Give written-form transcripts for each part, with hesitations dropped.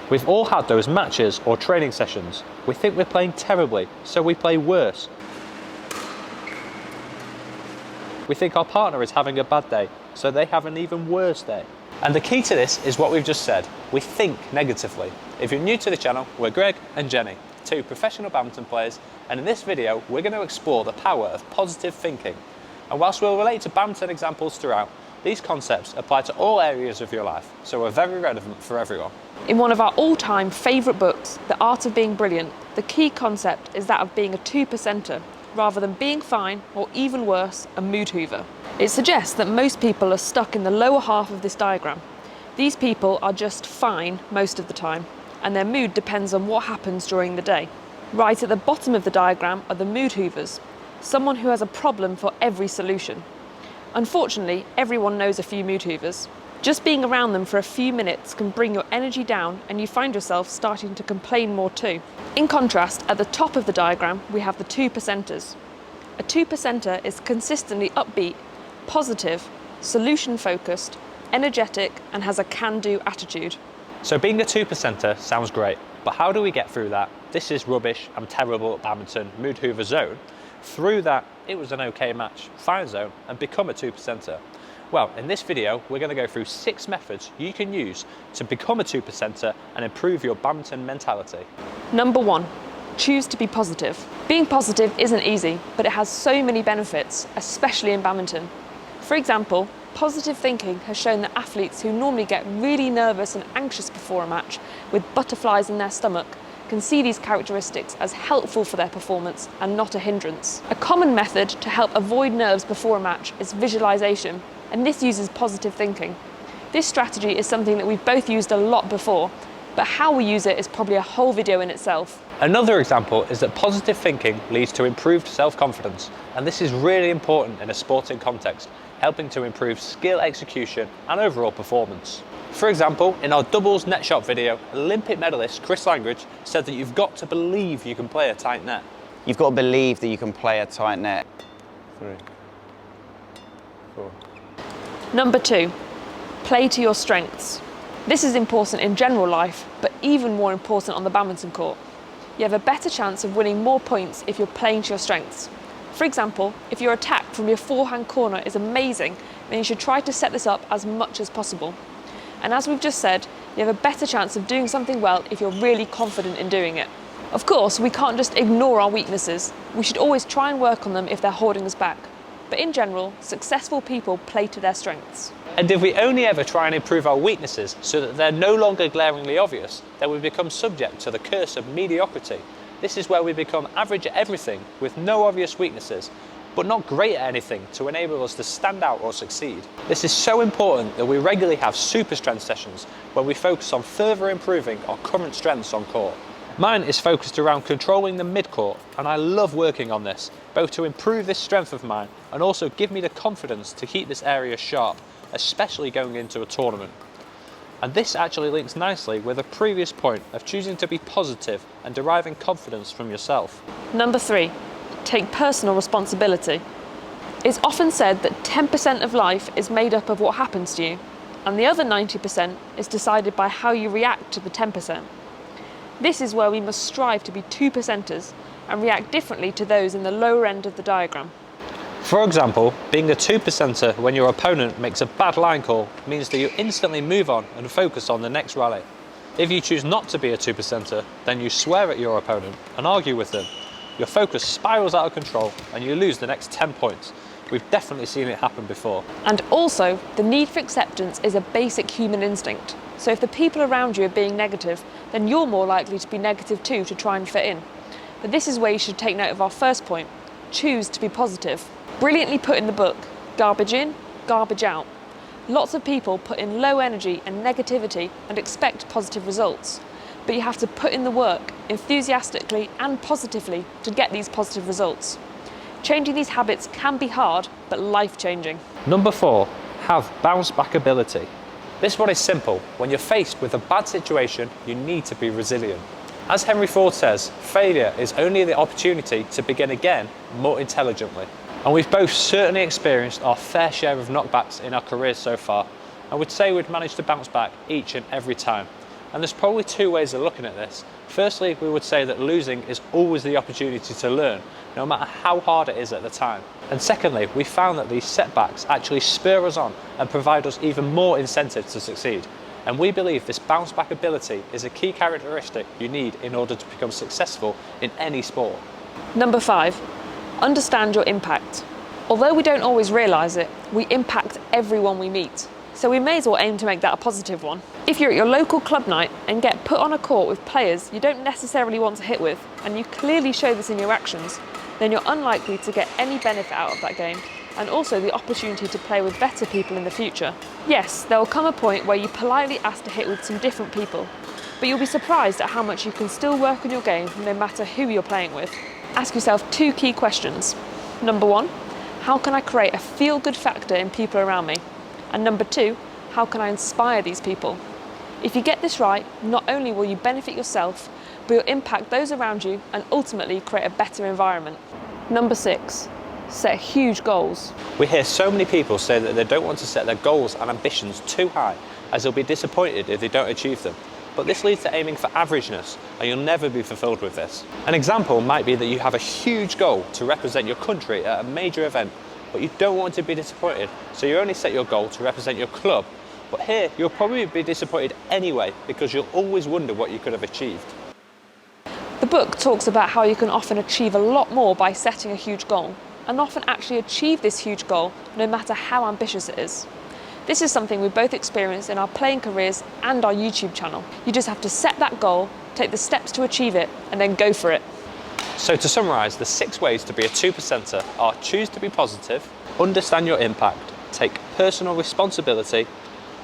We've all had those matches or training sessions. We think we're playing terribly, so we play worse. We think our partner is having a bad day, so they have an even worse day. And the key to this is what we've just said. We think negatively. If you're new to the channel, we're Greg and Jenny, two professional badminton players, and in this video, we're going to explore the power of positive thinking. And whilst we'll relate to badminton examples throughout, these concepts apply to all areas of your life, so are very relevant for everyone. In one of our all-time favourite books, The Art of Being Brilliant, the key concept is that of being a two-percenter, rather than being fine, or even worse, a mood hoover. It suggests that most people are stuck in the lower half of this diagram. These people are just fine most of the time, and their mood depends on what happens during the day. Right at the bottom of the diagram are the mood hoovers, someone who has a problem for every solution. Unfortunately, everyone knows a few mood hoovers. Just being around them for a few minutes can bring your energy down and you find yourself starting to complain more too. In contrast, at the top of the diagram, we have the two-percenters. A two-percenter is consistently upbeat, positive, solution-focused, energetic, and has a can-do attitude. So being a two-percenter sounds great, but how do we get through that "this is rubbish, I'm terrible at badminton" mood hoover zone, through that "it was an okay match, fine" zone, and become a two-percenter? Well, in this video, we're going to go through 6 methods you can use to become a two-percenter and improve your badminton mentality. Number 1, choose to be positive. Being positive isn't easy, but it has so many benefits, especially in badminton. For example, positive thinking has shown that athletes who normally get really nervous and anxious before a match, with butterflies in their stomach, can see these characteristics as helpful for their performance and not a hindrance. A common method to help avoid nerves before a match is visualization, and this uses positive thinking. This strategy is something that we've both used a lot before, but how we use it is probably a whole video in itself. Another example is that positive thinking leads to improved self-confidence, and this is really important in a sporting context, helping to improve skill execution and overall performance. For example, in our doubles net shot video, Olympic medalist Chris Langridge said that you've got to believe you can play a tight net. You've got to believe that you can play a tight net. 3, 4. Number 2, play to your strengths. This is important in general life, but even more important on the badminton court. You have a better chance of winning more points if you're playing to your strengths. For example, if your attack from your forehand corner is amazing, then you should try to set this up as much as possible. And as we've just said, you have a better chance of doing something well if you're really confident in doing it. Of course, we can't just ignore our weaknesses. We should always try and work on them if they're holding us back. But in general, successful people play to their strengths. And if we only ever try and improve our weaknesses so that they're no longer glaringly obvious, then we become subject to the curse of mediocrity. This is where we become average at everything with no obvious weaknesses, but not great at anything to enable us to stand out or succeed. This is so important that we regularly have super strength sessions where we focus on further improving our current strengths on court. Mine is focused around controlling the mid-court, and I love working on this, both to improve this strength of mine and also give me the confidence to keep this area sharp, especially going into a tournament. And this actually links nicely with a previous point of choosing to be positive and deriving confidence from yourself. Number 3, take personal responsibility. It's often said that 10% of life is made up of what happens to you, and the other 90% is decided by how you react to the 10%. This is where we must strive to be two-percenters and react differently to those in the lower end of the diagram. For example, being a two-percenter when your opponent makes a bad line call means that you instantly move on and focus on the next rally. If you choose not to be a two-percenter, then you swear at your opponent and argue with them. Your focus spirals out of control and you lose the next 10 points. We've definitely seen it happen before. And also, the need for acceptance is a basic human instinct. So if the people around you are being negative, then you're more likely to be negative too to try and fit in. But this is where you should take note of our first point: choose to be positive. Brilliantly put in the book, garbage in, garbage out. Lots of people put in low energy and negativity and expect positive results. But you have to put in the work, enthusiastically and positively, to get these positive results. Changing these habits can be hard, but life-changing. Number 4, have bounce back ability. This one is simple. When you're faced with a bad situation, you need to be resilient. As Henry Ford says, failure is only the opportunity to begin again more intelligently. And we've both certainly experienced our fair share of knockbacks in our careers so far, and would say we'd managed to bounce back each and every time. And there's probably two ways of looking at this. Firstly, we would say that losing is always the opportunity to learn, no matter how hard it is at the time. And secondly, we found that these setbacks actually spur us on and provide us even more incentive to succeed. And we believe this bounce back ability is a key characteristic you need in order to become successful in any sport. Number 5, understand your impact. Although we don't always realise it, we impact everyone we meet. So we may as well aim to make that a positive one. If you're at your local club night and get put on a court with players you don't necessarily want to hit with, and you clearly show this in your actions, then you're unlikely to get any benefit out of that game, and also the opportunity to play with better people in the future. Yes, there will come a point where you politely ask to hit with some different people, but you'll be surprised at how much you can still work on your game no matter who you're playing with. Ask yourself 2 key questions. Number 1, how can I create a feel-good factor in people around me? And number 2, how can I inspire these people? If you get this right, not only will you benefit yourself, but you'll impact those around you and ultimately create a better environment. Number 6, set huge goals. We hear so many people say that they don't want to set their goals and ambitions too high, as they'll be disappointed if they don't achieve them. But this leads to aiming for averageness, and you'll never be fulfilled with this. An example might be that you have a huge goal to represent your country at a major event, but you don't want to be disappointed, so you only set your goal to represent your club. But here, you'll probably be disappointed anyway, because you'll always wonder what you could have achieved. The book talks about how you can often achieve a lot more by setting a huge goal, and often actually achieve this huge goal no matter how ambitious it is. This is something we both experience in our playing careers and our YouTube channel. You just have to set that goal, take the steps to achieve it, and then go for it. So to summarise, the 6 ways to be a 2%er are: choose to be positive, understand your impact, take personal responsibility,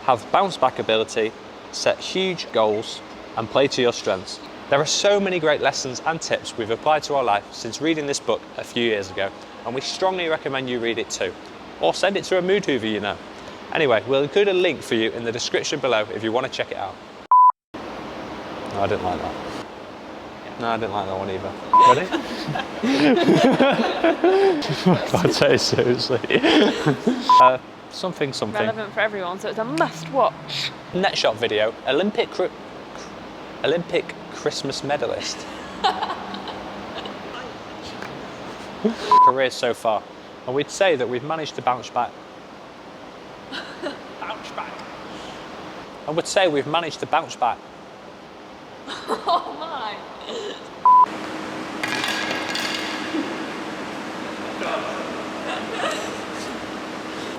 have bounce back ability, set huge goals, and play to your strengths. There are so many great lessons and tips we've applied to our life since reading this book a few years ago, and we strongly recommend you read it too, or send it to a mood hoover you know. Anyway, we'll include a link for you in the description below if you want to check it out. No, I didn't like that. No, I didn't like that one either. Ready? I'd say seriously. Something. Relevant for everyone, so it's a must watch. Net shot video, Olympic Christmas medalist. Careers so far. And we'd say that we've managed to bounce back. I would say we've managed to bounce back. Oh my!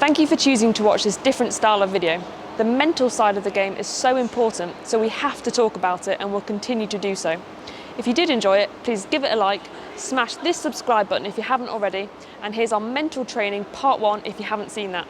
Thank you for choosing to watch this different style of video. The mental side of the game is so important, so we have to talk about it and we'll continue to do so. If you did enjoy it, please give it a like, smash this subscribe button if you haven't already, and here's our mental training part 1 if you haven't seen that.